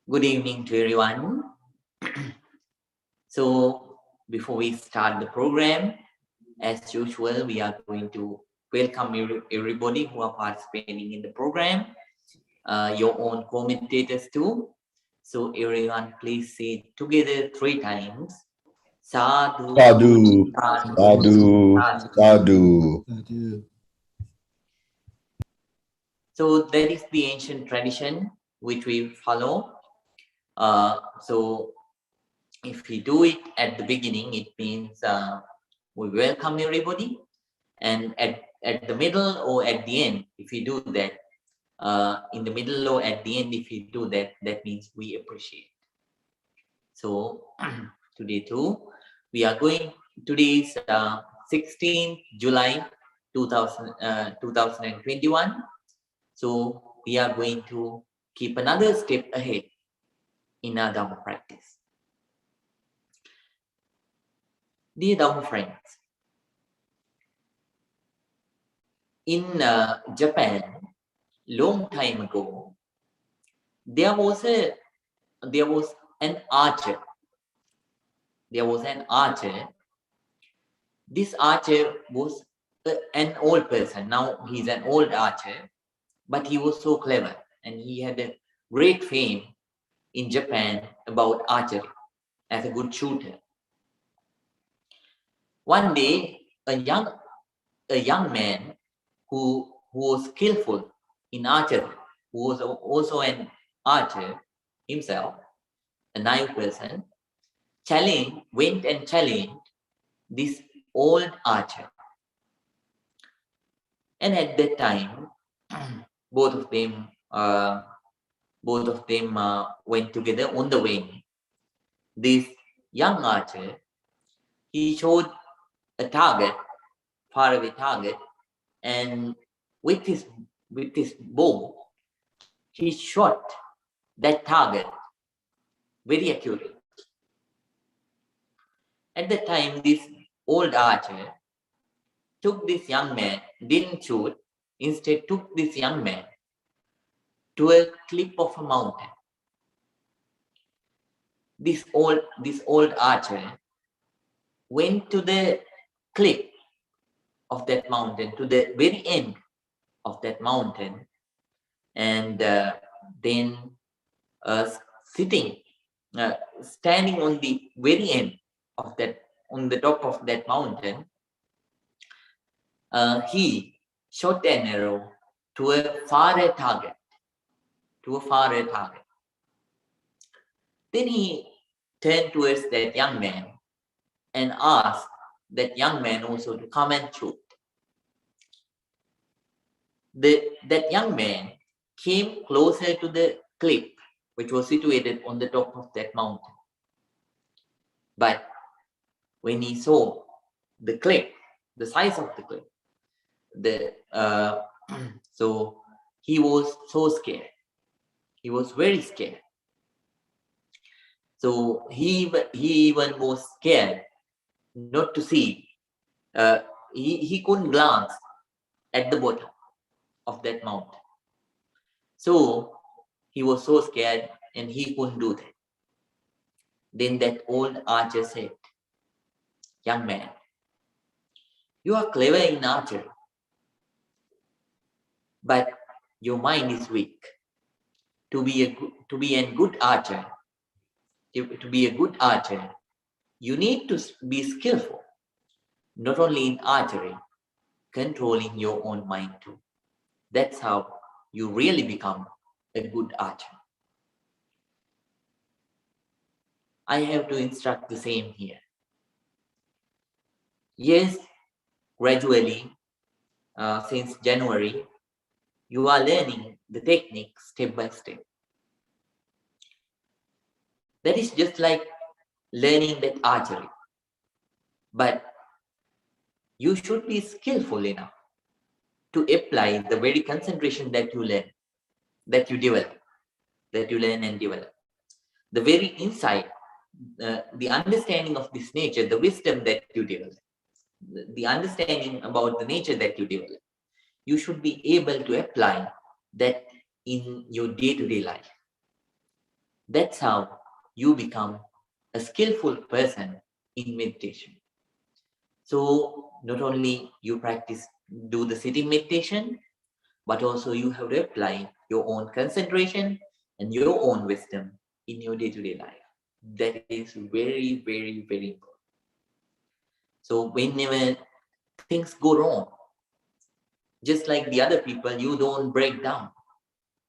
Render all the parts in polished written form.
Good evening to everyone. So, before we start the program, as usual, we are going to welcome everybody who are participating in the program, your own commentators too. So, everyone, please say together 3 times. Sadhu, Sadhu, sadhu, sadhu, sadhu. sadhu. So, that is the ancient tradition which we follow. So, if we do it at the beginning, it means we welcome everybody, and at the middle or at the end, if we do that, in the middle or at the end, if we do that, that means we appreciate. So today too, we are going. Today is 16th July 2021. So we are going to keep another step ahead in our Dhamma practice. Dear Dhamma friends, in Japan, long time ago, there was an archer. There was an archer. This archer was an old person. Now he's an old archer, but he was so clever, and he had a great fame in Japan about archery as a good shooter. One day, a young man who was skillful in archery, who was also an archer himself, a naive person, went and challenged this old archer. And at that time, both of them went together on the way. This young archer, he showed a target, faraway target, and with his bow, he shot that target very accurately. At that time, this old archer took this young man, didn't shoot, instead took this young man to a cliff of a mountain. This old archer went to the cliff of that mountain, to the very end of that mountain, and then standing on the very end of that, on the top of that mountain, he shot an arrow to a faraway target. Then he turned towards that young man and asked that young man also to come and shoot. That young man came closer to the cliff, which was situated on the top of that mountain. But when he saw the cliff, the size of the cliff, so he was so scared. He was very scared. So he even was scared not to see. He couldn't glance at the bottom of that mountain. So he was so scared and he couldn't do that. Then that old archer said, "Young man, you are clever in archery, but your mind is weak. To be a good archer, you need to be skillful, not only in archery, controlling your own mind too. That's how you really become a good archer." I have to instruct the same here. Yes, gradually, since January, you are learning the technique step by step. That is just like learning that archery. But you should be skillful enough to apply the very concentration that you learn, that you learn and develop. The very insight, the understanding of this nature, the wisdom that you develop, the understanding about the nature that you develop, you should be able to apply that in your day-to-day life. That's how you become a skillful person in meditation. So not only you practice, do the sitting meditation, but also you have to apply your own concentration and your own wisdom in your day-to-day life. That is very, very, very important. So whenever things go wrong, just like the other people, you don't break down.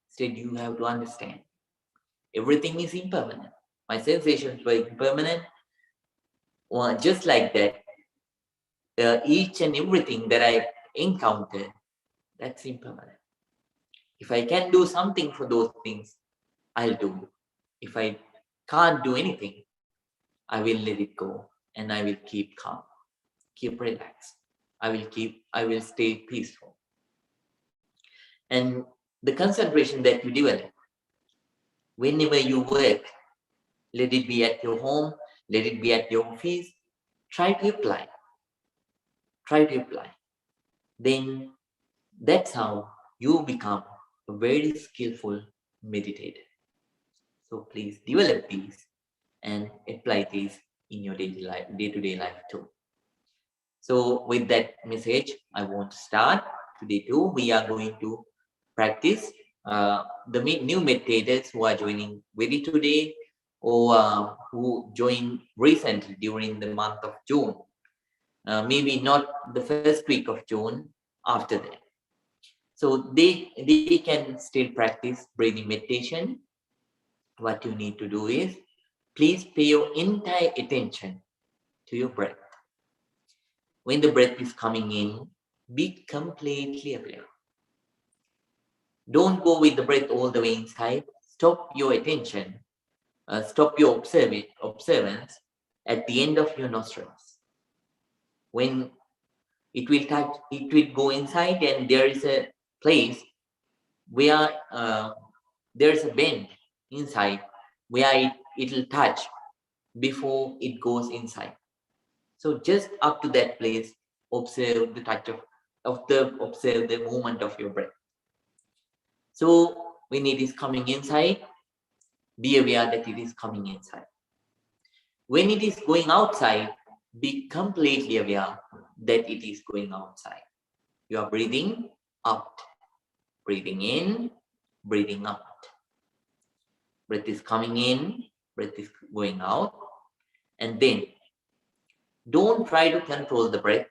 Instead, you have to understand everything is impermanent. My sensations were impermanent. Well, just like that, each and everything that I encountered, that's impermanent. If I can do something for those things, I'll do. If I can't do anything, I will let it go and I will keep calm, keep relaxed. I will stay peaceful. And the concentration that you develop, whenever you work, let it be at your home, let it be at your office, try to apply. Try to apply. Then that's how you become a very skillful meditator. So please develop these and apply these in your daily life, day-to-day life too. So with that message, I want to start today too. We are going to practice the new meditators who are joining very today or who joined recently during the month of June. Maybe not the first week of June, after that. So they can still practice breathing meditation. What you need to do is, please pay your entire attention to your breath. When the breath is coming in, be completely aware. Don't go with the breath all the way inside. Stop your attention, stop your observance at the end of your nostrils. When it will go inside, and there is a place where there is a bend inside where it will touch before it goes inside. So just up to that place, observe the touch observe the movement of your breath. So when it is coming inside, be aware that it is coming inside. When it is going outside, be completely aware that it is going outside. You are breathing out, breathing in, breathing out. Breath is coming in, breath is going out. And then don't try to control the breath.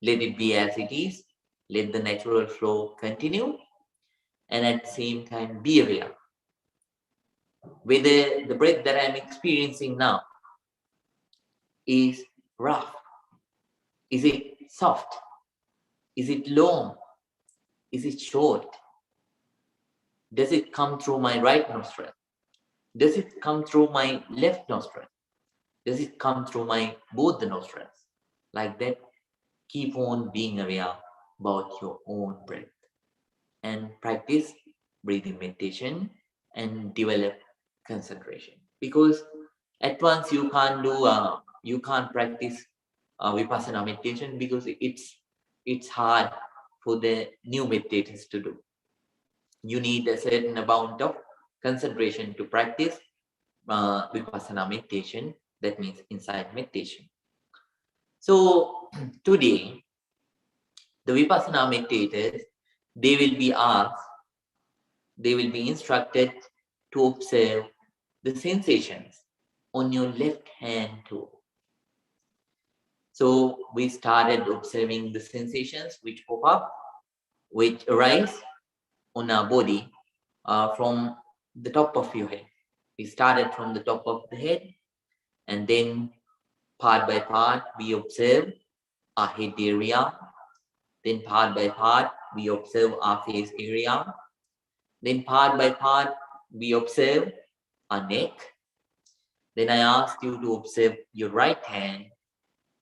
Let it be as it is. Let the natural flow continue. And at the same time, be aware whether the breath that I'm experiencing now is rough. Is it soft? Is it long? Is it short? Does it come through my right nostril? Does it come through my left nostril? Does it come through my both the nostrils? Like that, keep on being aware about your own breath and practice breathing meditation and develop concentration. Because at once you can't practice vipassana meditation because it's hard for the new meditators to do. You need a certain amount of concentration to practice vipassana meditation. That means insight meditation. So today, the vipassana meditators, they will be asked, they will be instructed to observe the sensations on your left hand too. So we started observing the sensations which pop up, which arise on our body from the top of your head. We started from the top of the head, and then part by part we observe our head area. Then part by part we observe our face area. Then part by part we observe our neck. Then I asked you to observe your right hand.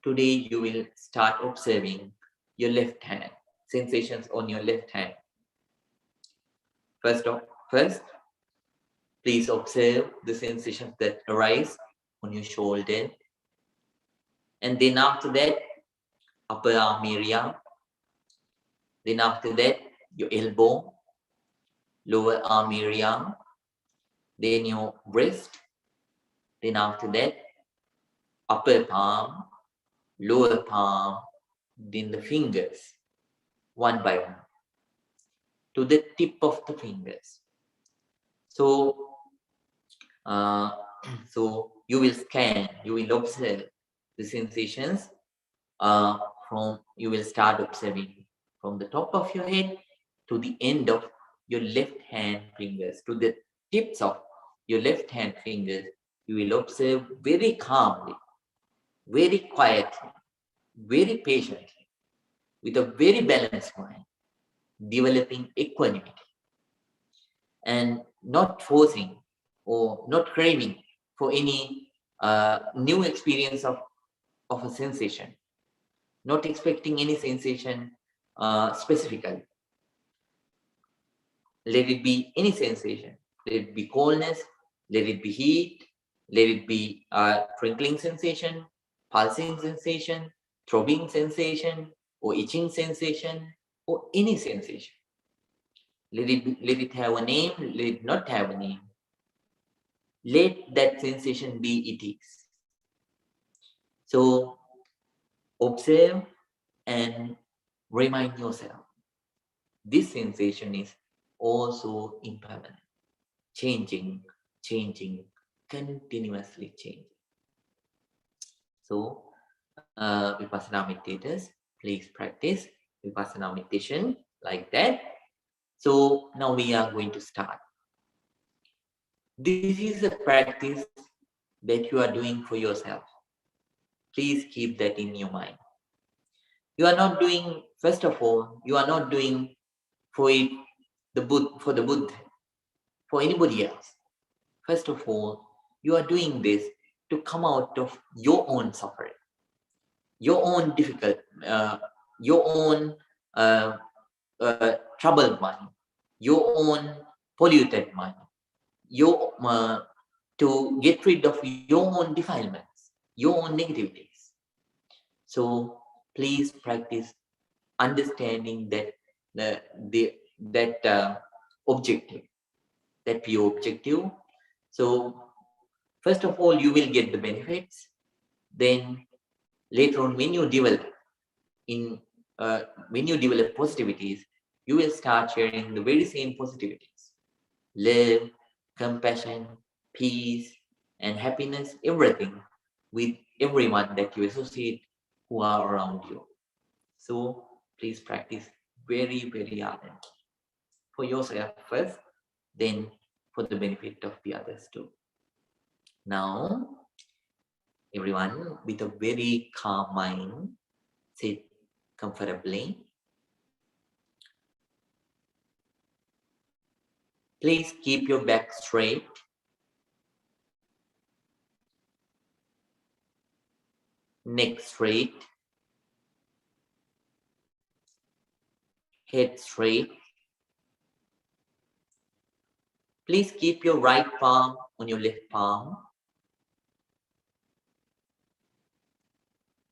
Today you will start observing your left hand, sensations on your left hand. First, please observe the sensations that arise on your shoulder. And then after that, upper arm area. Then after that, your elbow, lower arm area. then your wrist, then after that, upper palm, lower palm, then the fingers, one by one, to the tip of the fingers. So, so you will scan, you will observe the sensations you will start observing from the top of your head to the end of your left hand fingers, to the tips of your left hand fingers. You will observe very calmly, very quietly, very patiently, with a very balanced mind, developing equanimity and not forcing or not craving for any new experience of a sensation, not expecting any sensation specifically. Let it be any sensation. Let it be coldness, let it be heat, let it be twinkling sensation, pulsing sensation, throbbing sensation, or itching sensation, or any sensation. Let it have a name, let it not have a name. Let that sensation be it is. So observe and remind yourself. This sensation is also impermanent, changing, continuously changing. So, Vipassana meditators, please practice Vipassana meditation like that. So, now we are going to start. This is a practice that you are doing for yourself. Please keep that in your mind. You are not doing, first of all, you are not doing for it for the Buddha, for anybody else. First of all, you are doing this to come out of your own suffering, your own difficult, your own troubled mind, your own polluted mind, your to get rid of your own defilements, your own negativities. So please practice understanding that that objective, that pure objective. So first of all, you will get the benefits. Then later on, when you develop positivities, you will start sharing the very same positivities: love, compassion, peace, and happiness, everything, with everyone that you associate who are around you. So please practice very, very ardently for yourself first, then for the benefit of the others too. Now, everyone, with a very calm mind, sit comfortably. Please keep your back straight. Neck straight. Head straight. Please keep your right palm on your left palm.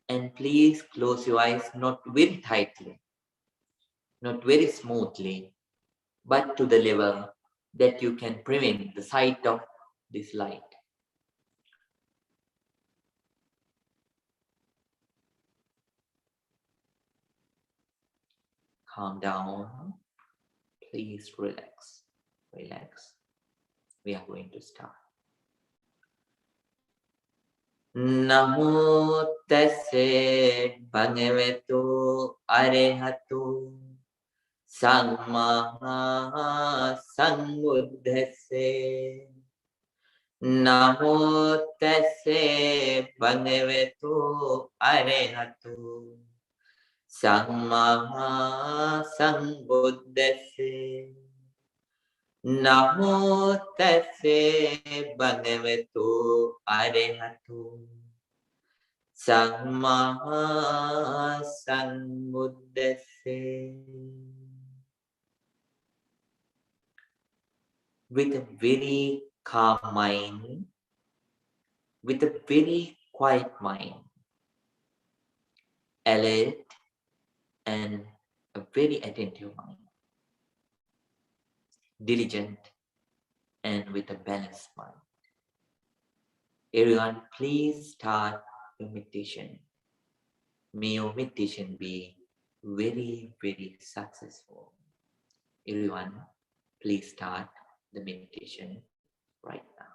And please close your eyes, not very tightly, not very smoothly, but to the level that you can prevent the sight of this light. Calm down. Please relax. Relax. We are going to start. Namo tassa bhagavato arahato samma sambuddhassa. Namo tassa bhagavato arahato samma sambuddhassa. Namo tassa bhagavato arahato samma sambuddhassa. With a very calm mind, with a very quiet mind, alert and a very attentive mind, diligent and with a balanced mind. Everyone, please start your meditation. May your meditation be very, very successful. Everyone, please start the meditation right now.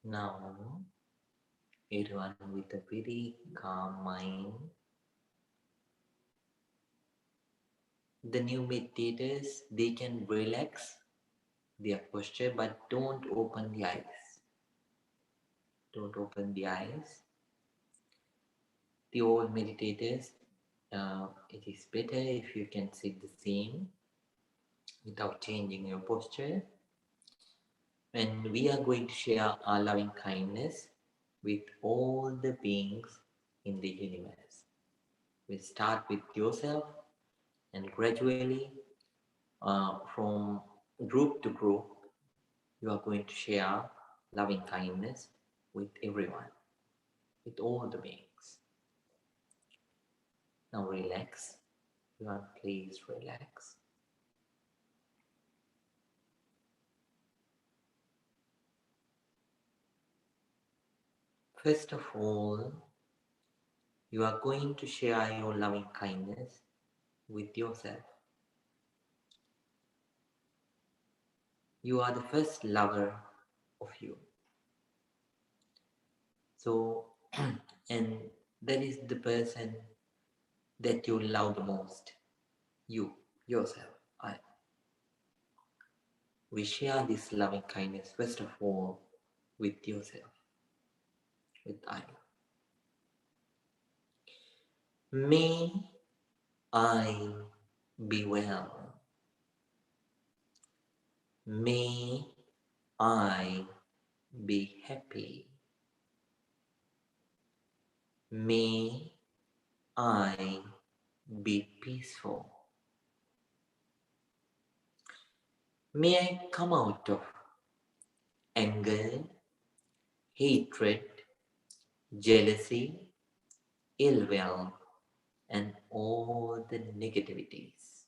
Now, everyone with a very calm mind, the new meditators, they can relax their posture, but don't open the eyes. Don't open the eyes. The old meditators, it is better if you can sit the same without changing your posture. And we are going to share our loving kindness with all the beings in the universe. We start with yourself, and gradually, from group to group, you are going to share loving kindness with everyone, with all the beings. Now relax. Everyone, please relax. First of all, you are going to share your loving kindness with yourself. You are the first lover of you. So, and that is the person that you love the most. You, yourself, I. We share this loving kindness first of all with yourself, with I. May I be well. May I be happy. May I be peaceful. May I come out of anger, hatred, jealousy, ill will, and all the negativities.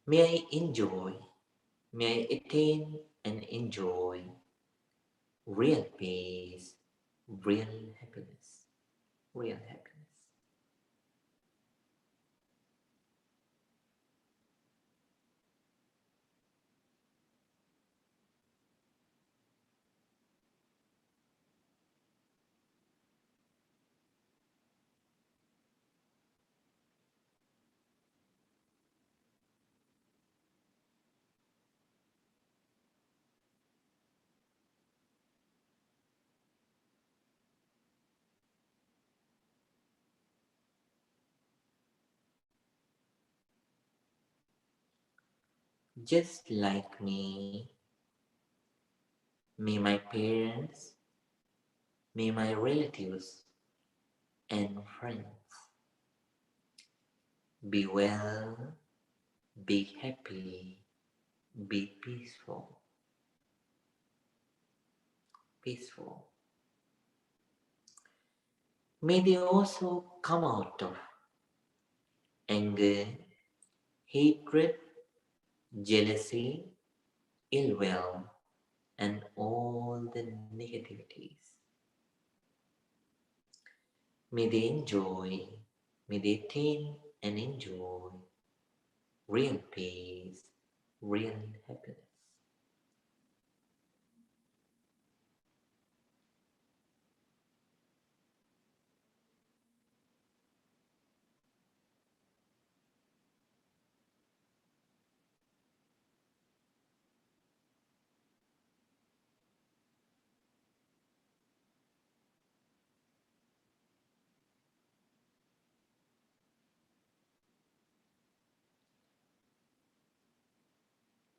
May I enjoy, may I attain and enjoy real peace, real happiness, real happiness. Just like me, may my parents, may my relatives and friends be well, be happy, be peaceful, peaceful. May they also come out of anger, hatred, jealousy, ill will, and all the negativities. May they enjoy, may they attain and enjoy real peace, real happiness.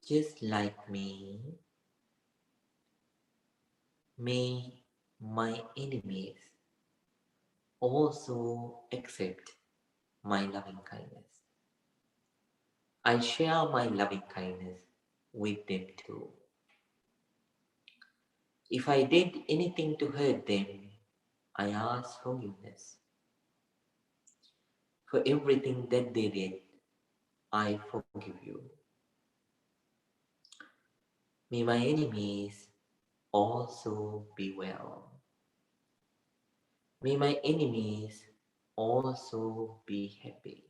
Just like me, may my enemies also accept my loving kindness. I share my loving kindness with them too. If I did anything to hurt them, I ask forgiveness. For everything that they did, I forgive you. May my enemies also be well. May my enemies also be happy.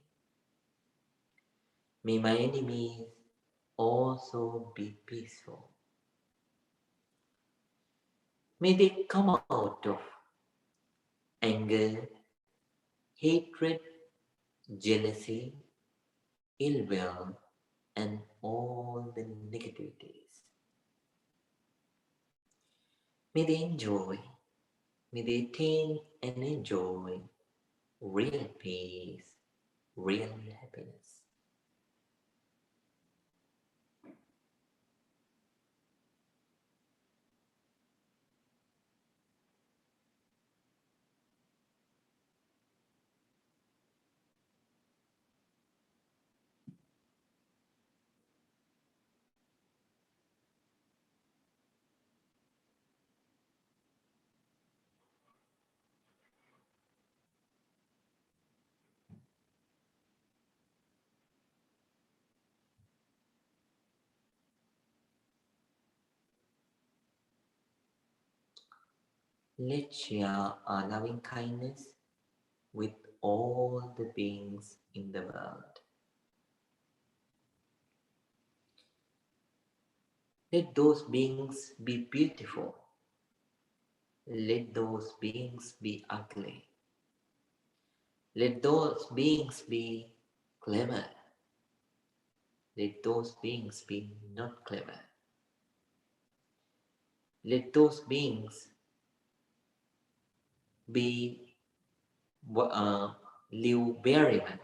May my enemies also be peaceful. May they come out of anger, hatred, jealousy, ill will, and all the negativities. May they enjoy, may they attain and enjoy real peace, real happiness. Let's share our loving kindness with all the beings in the world. Let those beings be beautiful. Let those beings be ugly. Let those beings be clever. Let those beings be not clever. Let those beings be live very well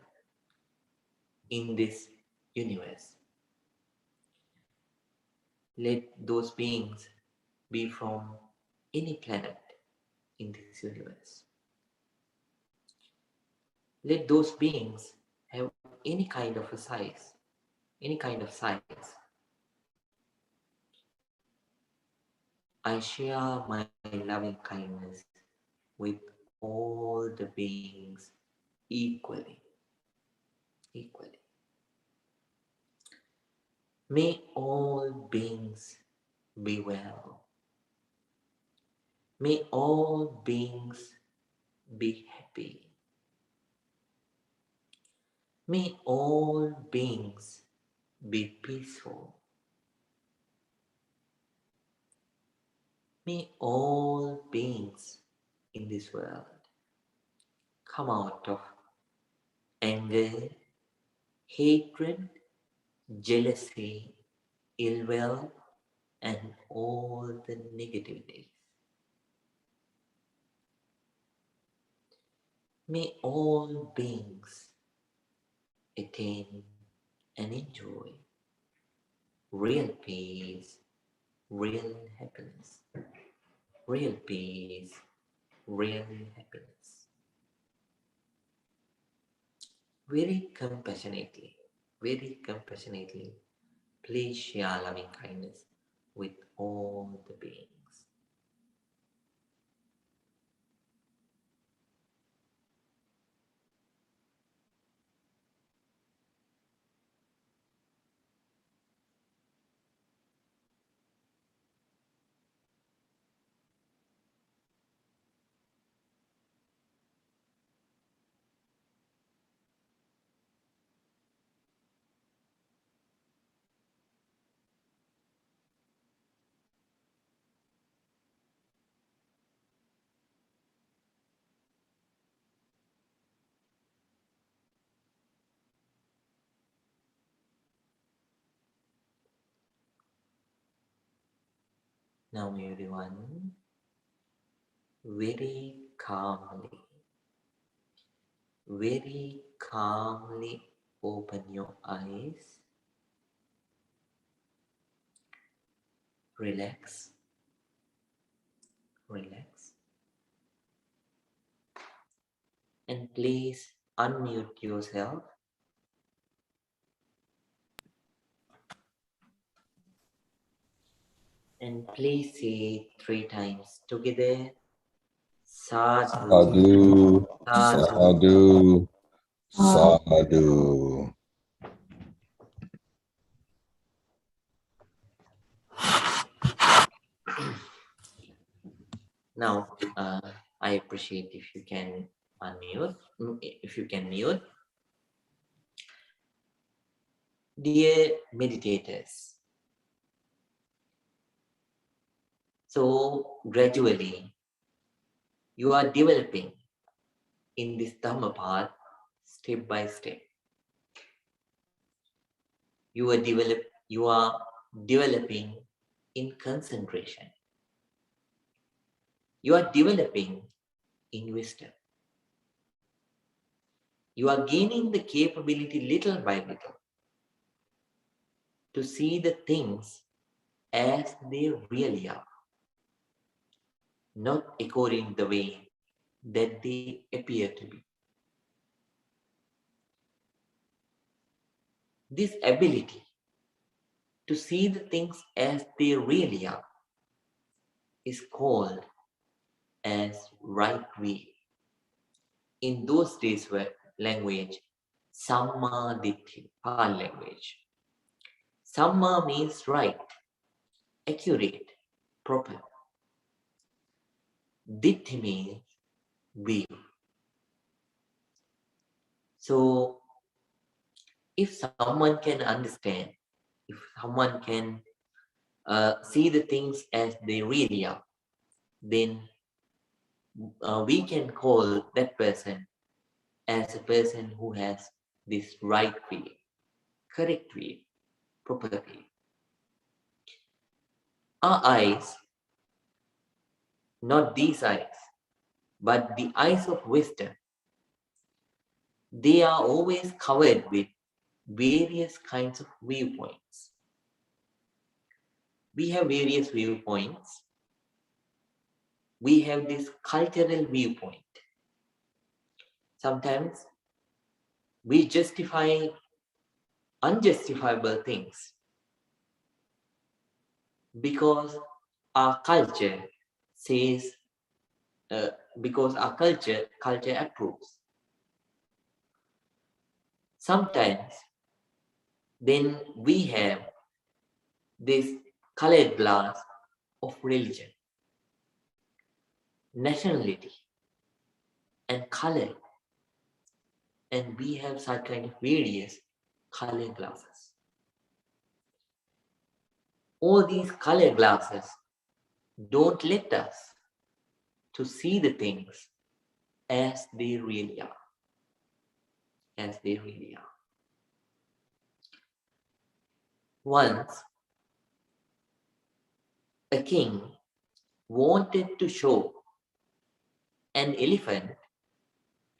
in this universe. Let those beings be from any planet in this universe. Let those beings have any kind of a size, any kind of size. I share my loving kindness with all the beings equally. Equally. May all beings be well. May all beings be happy. May all beings be peaceful. May all beings in this world come out of anger, hatred, jealousy, ill will, and all the negativities. May all beings attain and enjoy real peace, real happiness, real peace, real happiness. Very compassionately, please share loving kindness with all the beings. Now everyone, very calmly open your eyes, relax, and please unmute yourself and please say 3 times together. Sadhu, Sadhu, Sadhu, Sadhu. Now, I appreciate if you can unmute, if you can mute. Dear meditators, So gradually, you are developing in this Dhamma path step by step. You are developing in concentration. You are developing in wisdom. You are gaining the capability little by little to see the things as they really are, not according to the way that they appear to be. This ability to see the things as they really are is called as right way. In those days where language, Samma Ditti, Pali language. Samma means right, accurate, proper. Ditti means view. So if someone can understand, if someone can see the things as they really are, then we can call that person as a person who has this right way, correct way, proper way. Our eyes, not these eyes, but the eyes of wisdom, they are always covered with various kinds of viewpoints. We have various viewpoints. We have this cultural viewpoint. Sometimes we justify unjustifiable things because our culture says, because our culture approves. Sometimes then we have this colored glass of religion, nationality, and color, and we have such kind of various color glasses. All these color glasses don't let us to see the things as they really are. As they really are. Once, a king wanted to show an elephant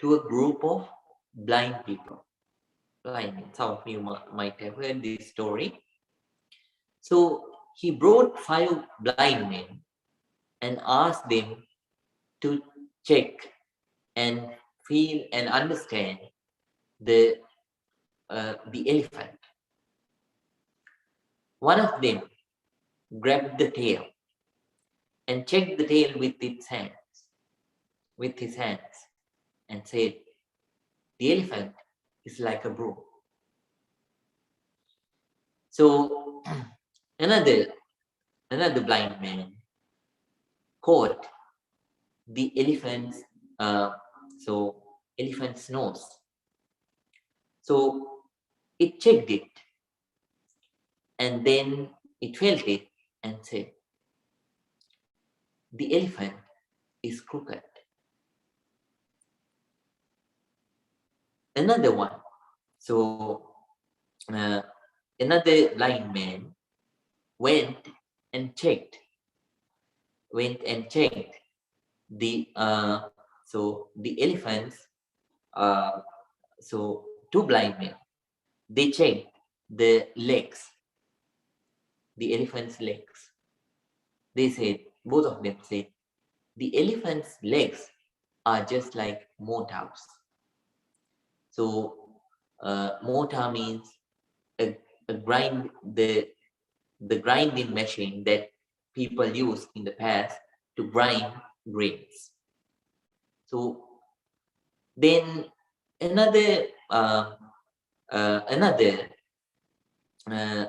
to a group of blind people. Blind, some of you might have heard this story. So he brought 5 blind men and asked them to check and feel and understand the elephant. One of them grabbed the tail and checked the tail with his hands, and said, "The elephant is like a broom." So another blind man caught the elephant's elephant's nose. So it checked it, and then it felt it and said, "The elephant is crooked." Another one, so another blind man went and checked the the elephants. So 2 blind men, they checked the legs, the elephant's legs. They said, both of them said, the elephant's legs are just like mortars. So mortar means a the grinding machine that people used in the past to grind grains. So then another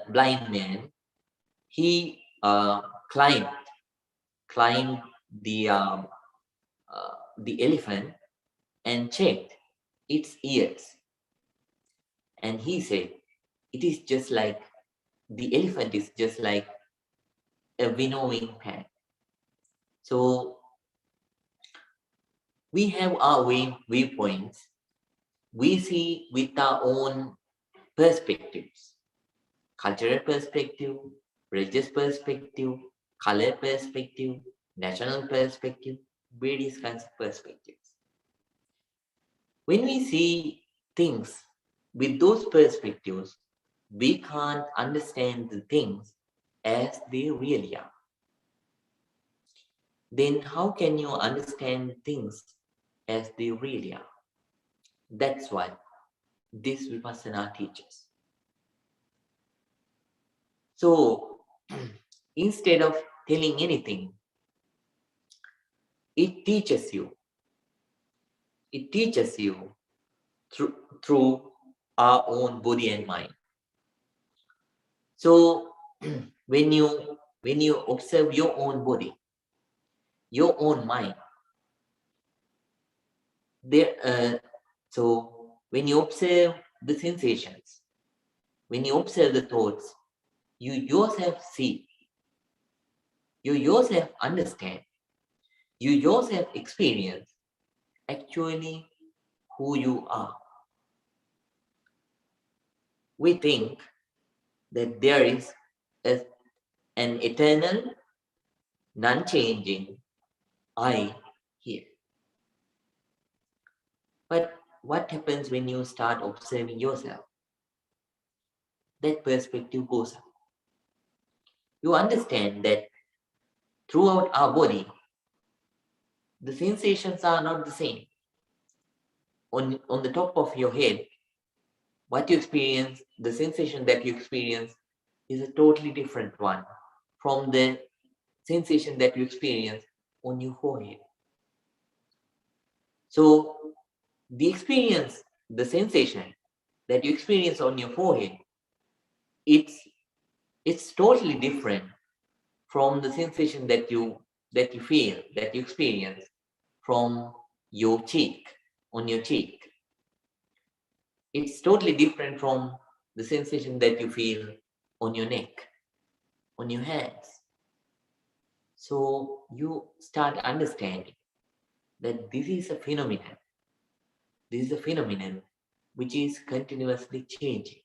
blind man, he climbed the elephant and checked its ears, and he said, it is just like the elephant is just like a winnowing pan. So we have our viewpoints. We see with our own perspectives, cultural perspective, religious perspective, color perspective, national perspective, various kinds of perspectives. When we see things with those perspectives, we can't understand the things as they really are. Then how can you understand things as they really are? That's what this Vipassana teaches. So instead of telling anything, it teaches you through our own body and mind. So when you observe your own body, your own mind, so when you observe the sensations, when you observe the thoughts, you yourself see, you yourself understand, you yourself experience actually who you are. We think that there is an eternal, non-changing I here. But what happens when you start observing yourself? That perspective goes up. You understand that throughout our body, the sensations are not the same. On the top of your head, what you experience, the sensation that you experience is a totally different one from the sensation that you experience on your forehead. So the experience, the sensation that you experience on your forehead, it's totally different from the sensation that you feel, that you experience from your cheek, on your cheek. It's totally different from the sensation that you feel on your neck, on your hands. So you start understanding that this is a phenomenon. This is a phenomenon which is continuously changing.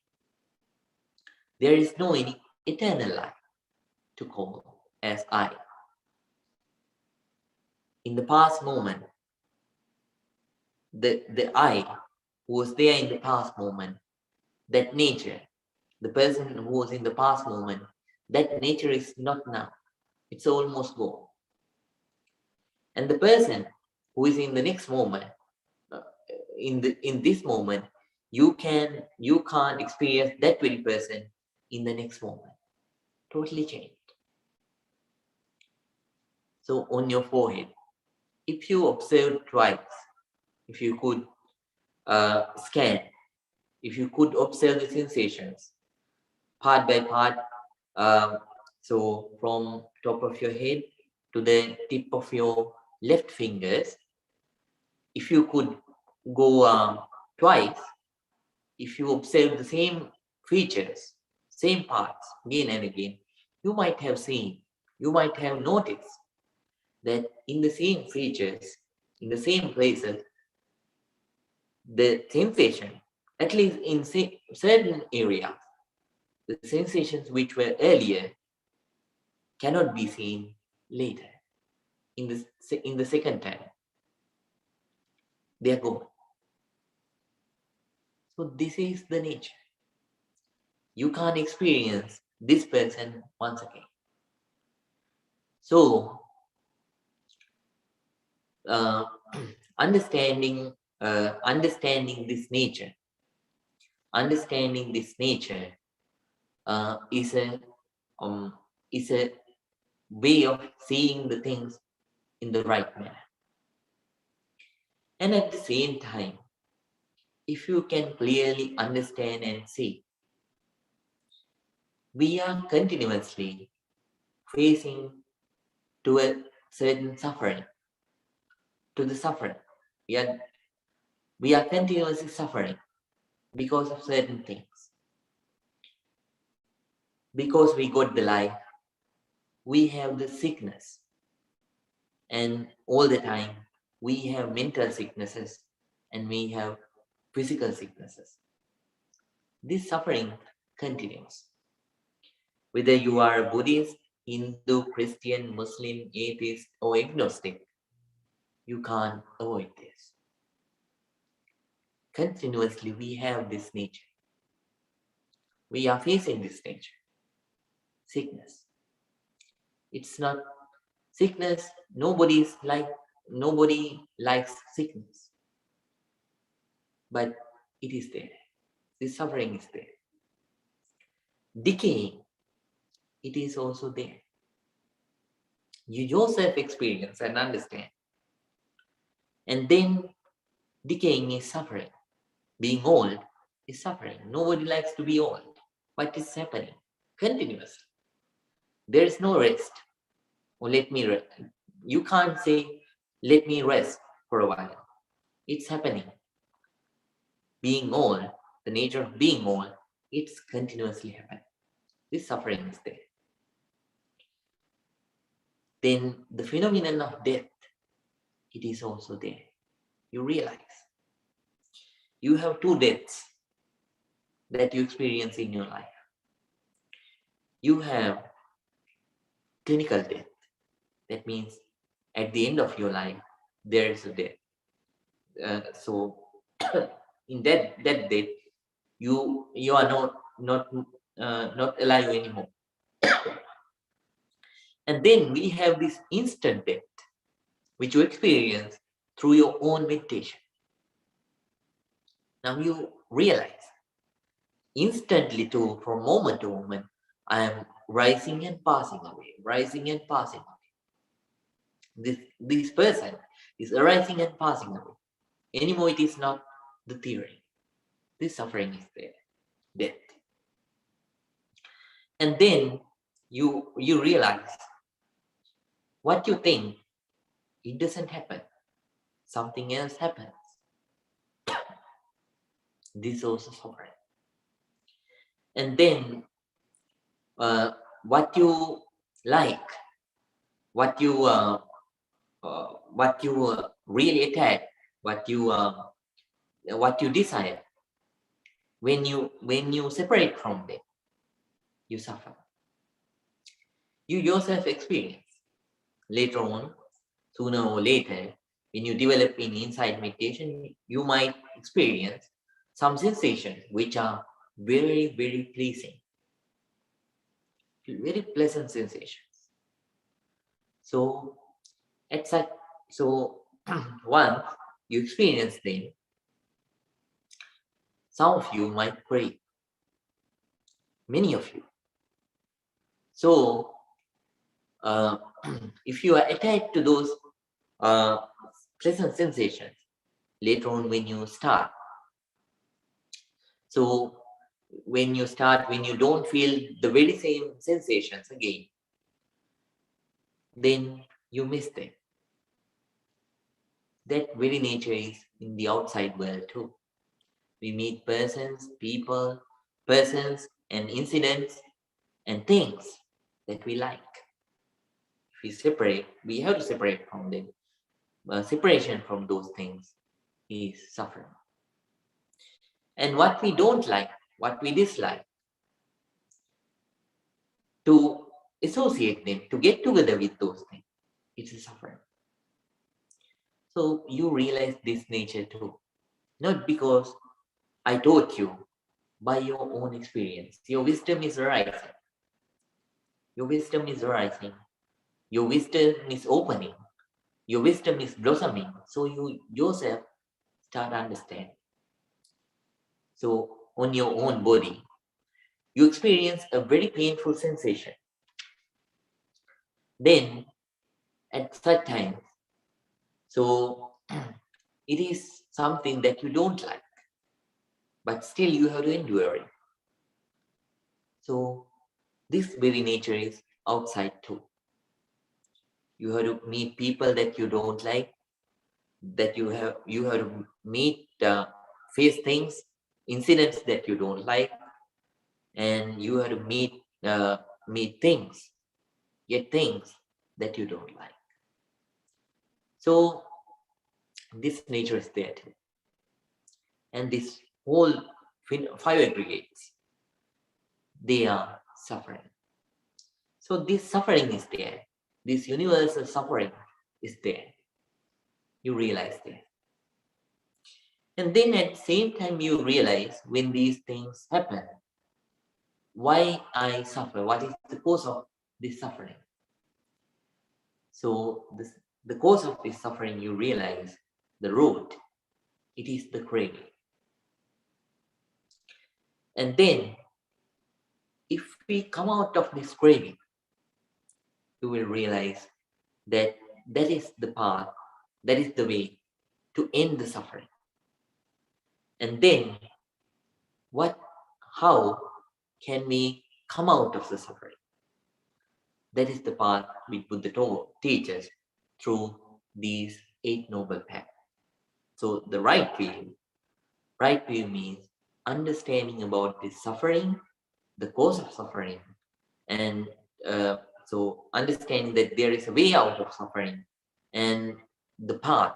There is no any eternal life to call as I. In the past moment, the I who was there in the past moment, that nature, the person who was in the past moment, that nature is not now. It's almost gone. And the person who is in the next moment, in this moment, you can't experience that very person in the next moment. Totally changed. So on your forehead, if you observe twice, if you could scan, if you could observe the sensations part by part, so from top of your head to the tip of your left fingers, if you could go twice, if you observe the same features, same parts again and again, you might have seen, you might have noticed that in the same features, in the same places, the sensation, at least in certain areas, the sensations which were earlier cannot be seen later. In the second time, they are gone. So this is the nature. You can't experience this person once again. So uh, understanding this nature, is a way of seeing the things in the right manner. And at the same time, if you can clearly understand and see, we are continuously facing to a certain suffering, to the suffering. We are continuously suffering because of certain things. Because we got the life, we have the sickness. And all the time, we have mental sicknesses and we have physical sicknesses. This suffering continues. Whether you are Buddhist, Hindu, Christian, Muslim, atheist, or agnostic, you can't avoid this. Continuously, we have this nature. We are facing this nature. Sickness. It's not sickness. Nobody likes sickness. But it is there. This suffering is there. Decaying, it is also there. You yourself experience and understand. And then decaying is suffering. Being old is suffering. Nobody likes to be old. What is happening? Continuously. There is no rest. Or let me rest. You can't say, let me rest for a while. It's happening. Being old, the nature of being old, it's continuously happening. This suffering is there. Then the phenomenon of death, it is also there. You realize you have two deaths that you experience in your life. You have clinical death. That means at the end of your life, there is a death. So in that death, you are not alive anymore. And then we have this instant death, which you experience through your own meditation. Now you realize instantly too, from moment to moment, I am rising and passing away, rising and passing away. This person is arising and passing away. Anymore, it is not the theory. This suffering is there, death. And then you realize what you think, it doesn't happen. Something else happens. This is also suffering. And then what you like, what you really attack, what you desire, when you separate from them, you suffer. You yourself experience later on, sooner or later, when you develop in insight meditation, you might experience some sensations which are very, very pleasing, very pleasant sensations. So once you experience them, some of you might crave, many of you. So if you are attached to those pleasant sensations later on when you start, so when you don't feel the very same sensations again, then you miss them. That very nature is in the outside world too. We meet persons and incidents and things that we like. If we separate, we have to separate from them. Separation from those things is suffering. And what we don't like, what we dislike, to associate them, to get together with those things, it's a suffering. So you realize this nature too. Not because I taught you, by your own experience. Your wisdom is rising. Your wisdom is rising. Your wisdom is opening. Your wisdom is blossoming. So you yourself start understanding. So on your own body, you experience a very painful sensation. Then at such times, so it is something that you don't like, but still you have to endure it. So this very nature is outside too. You have to meet people that you don't like, that you have to meet, face things, incidents that you don't like, and you have to meet things, get things that you don't like. So this nature is there too. And this whole 5 aggregates, they are suffering. So this suffering is there. This universal suffering is there. You realize that. And then at the same time, you realize when these things happen, why I suffer, what is the cause of this suffering. So the cause of this suffering, you realize the root, it is the craving. And then if we come out of this craving, you will realize that that is the path, that is the way to end the suffering. And then how can we come out of the suffering? That is the path which Buddha teaches through these 8 noble paths. So the right view means understanding about the suffering, the cause of suffering, and so understanding that there is a way out of suffering and the path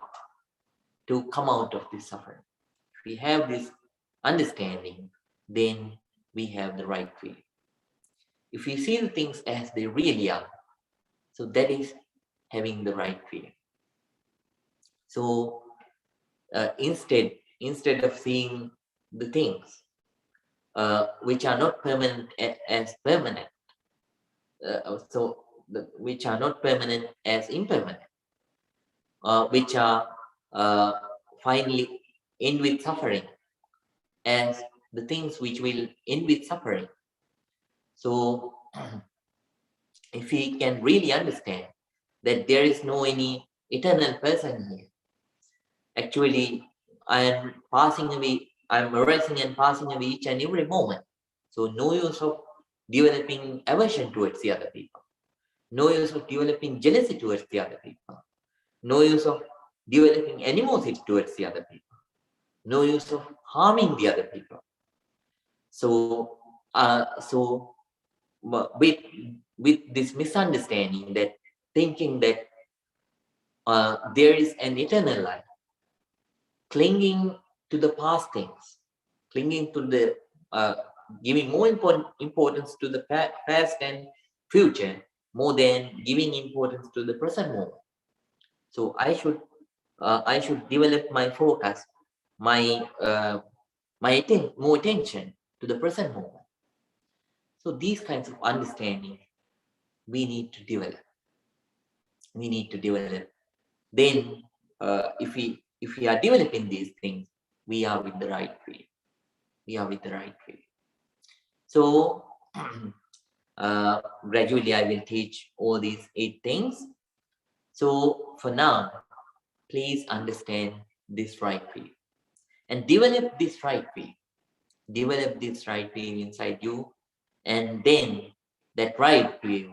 to come out of this suffering. If we have this understanding, then we have the right view. If we see the things as they really are, so that is having the right view. So instead of seeing the things which are not permanent as permanent, which are not permanent as impermanent, which are finally end with suffering as the things which will end with suffering. So if we can really understand that there is no any eternal person here, actually I am passing away, I am arising and passing away each and every moment. So no use of developing aversion towards the other people. No use of developing jealousy towards the other people. No use of developing animosity towards the other people. No use of harming the other people. So, with this misunderstanding, that thinking that there is an eternal life, clinging to the past things, clinging to the giving more importance to the past and future more than giving importance to the present moment. So I should develop my focus, my more attention to the present moment. So these kinds of understanding we need to develop. Then if we are developing these things, we are with the right way. So gradually I will teach all these 8 things. So for now, please understand this right way and develop this right way. Inside you, and then that right way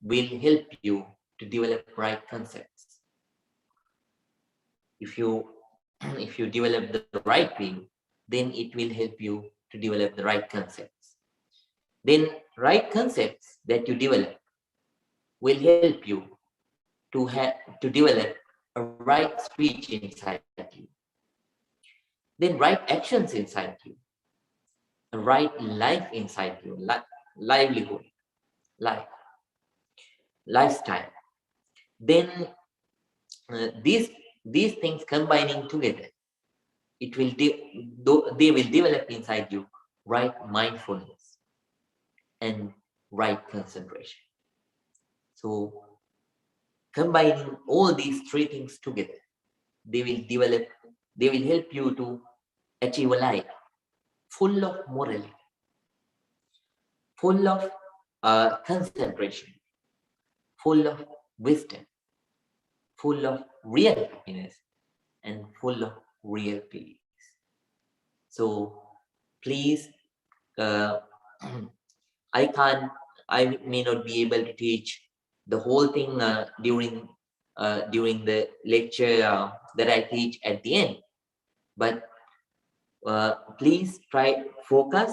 will help you to develop right concepts. If you develop the right way, then it will help you to develop the right concepts. Then right concepts that you develop will help you to develop a right speech inside you. Then right actions inside you, a right life inside you, livelihood, lifestyle. Then these things combining together, it will they will develop inside you right mindfulness and right concentration. So combining all these 3 things together, they will help you to achieve a life full of morality, full of concentration, full of wisdom, full of real happiness, and full of real peace. So please, I may not be able to teach the whole thing during the lecture that I teach at the end, but please focus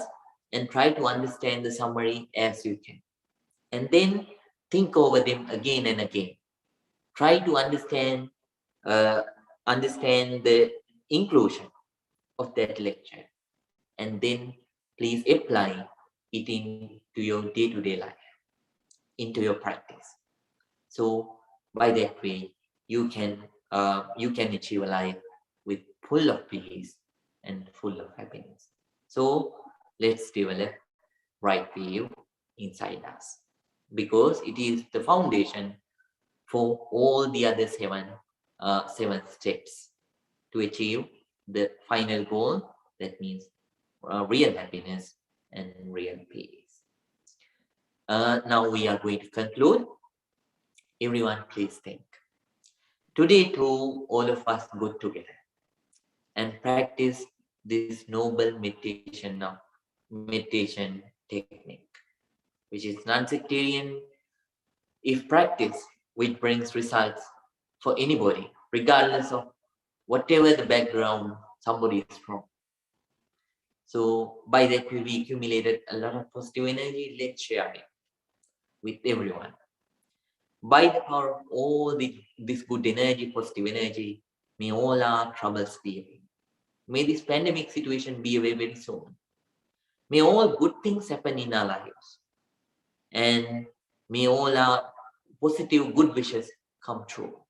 and try to understand the summary as you can, and then think over them again and again. Try to understand understand the inclusion of that lecture, and then please apply it into your day-to-day life, into your practice. So by that way, you can achieve a life with full of peace and full of happiness. So let's develop right view inside us, because it is the foundation for all the other seven steps to achieve the final goal. That means real happiness and real peace. Now we are going to conclude. Everyone, please think. Today, too, all of us go together and practice this noble meditation technique, which is non-sectarian. If practice, which brings results for anybody, regardless of whatever the background somebody is from. So by that we accumulated a lot of positive energy. Let's share it with everyone. By the power of all this good energy, positive energy, may all our troubles be away. May this pandemic situation be away very soon. May all good things happen in our lives. And may all our positive good wishes come true.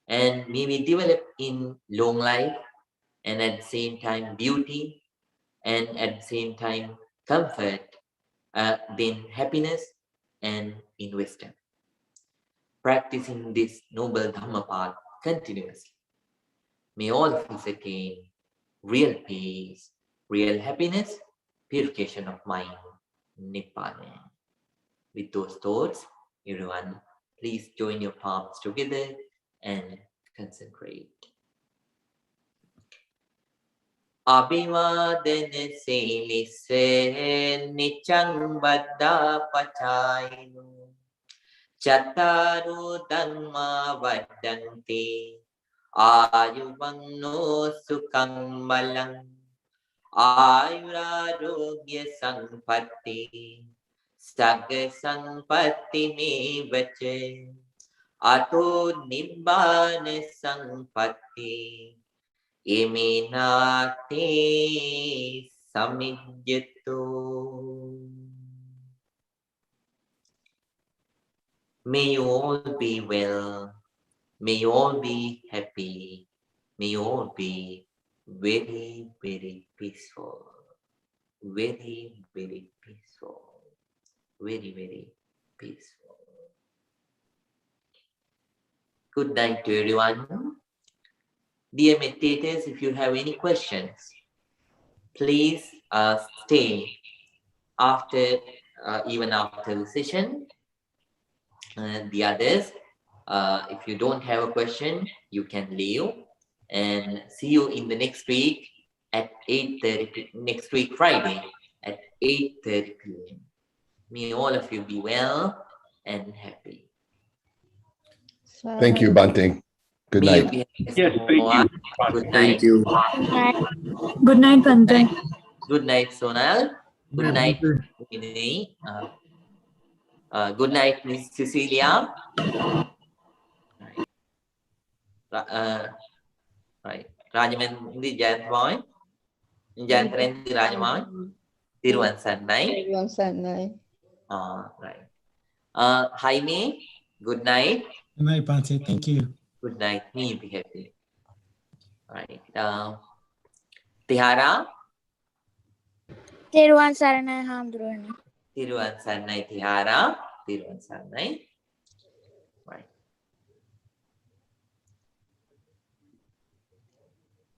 And may we develop in long life, and at the same time beauty, and at the same time comfort, then happiness, and in wisdom. Practicing this noble Dhamma path continuously. May all of us attain real peace, real happiness, purification of mind, Nibbana. With those thoughts, everyone, please join your palms together and concentrate. Abhivadana Selise Nichang Vada Pachayinu Chataru Dhamma Vadanti Ayuvanno Sukhang Balang Ayurarogya Sampatti Sagga Sampatti Mevache Ato Nibbana Sampatti Iminati Samijjatu. May you all be well. May you all be happy. May you all be very, very peaceful. Very, very peaceful. Very, very peaceful. Good night to everyone. Dear meditators, if you have any questions, please stay after, even after the session. The others, if you don't have a question, you can leave, and see you in the next week at 8:30, next week Friday at 8:30 p.m. May all of you be well and happy. Thank you, Bante. Good May you night. be Yes, thank you. Good night. Thank you. Good night, Bante. Good night, Sonal. Good night, Vinay. Good night, Miss Cecilia. Right. Rajamendri Jayantmoy. Jayantrendi Rajamoy. Tiruvan Sannai. Right. Jaime, good night. Good night, Bante. Thank you. Good night. May you be happy. Right. Vihara. Tiruvan Saranai Hamdurani. Tiruvan Sannai Vihara. Tiruvan Sannai. Right.